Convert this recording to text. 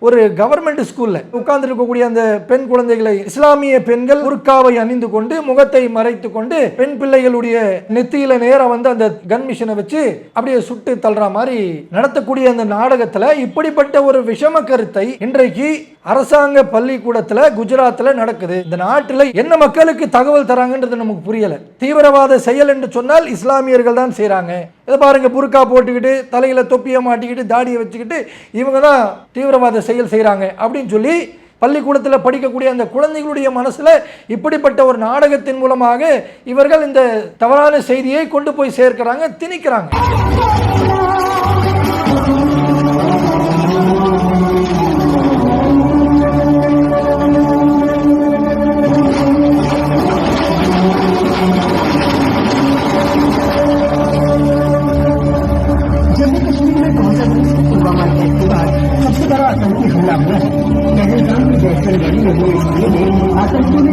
ஒரு கவர்மெண்ட் ஸ்கூல்ல உட்கார்ந்து இருக்கக்கூடிய அந்த பெண் குழந்தைகளை இஸ்லாமிய பெண்கள் புர்காவை அணிந்து கொண்டு முகத்தை மறைத்து கொண்டு பெண் பிள்ளைகளுடைய நெத்தியில நேரம் வந்து அந்த கன் மிஷினை வச்சு அப்படியே சுட்டு தள்ளுற மாதிரி நடத்தக்கூடிய அந்த நாடகத்துல இப்படிப்பட்ட ஒரு விஷம கருத்தை இன்றைக்கு அரசாங்க பள்ளிக்கூடத்துல குஜராத்ல நடக்குது. இந்த நாட்டில் என்ன மக்களுக்கு தகவல் தராங்கன்றது நமக்கு புரியல. தீவிரவாத செயல் என்று சொன்னால் இஸ்லாமியர்கள் தான் செய்யறாங்க. இதை பாருங்க, புர்கா போட்டுக்கிட்டு தலையில தொப்பியை மாட்டிக்கிட்டு தாடியை வச்சுக்கிட்டு இவங்க தான் தீவிரவாத செயல் செய்யறாங்க அப்படின்னு சொல்லி பள்ளிக்கூடத்தில் படிக்கக்கூடிய அந்த குழந்தைகளுடைய மனசுல இப்படிப்பட்ட ஒரு நாடகத்தின் மூலமாக இவர்கள் இந்த தவறான செய்தியை கொண்டு போய் சேர்க்கிறாங்க, திணிக்கிறாங்க. सबसे बड़ा आतंकी हमला हुआ है। पहलगाम की दहशतगर्दी में आतंकियों ने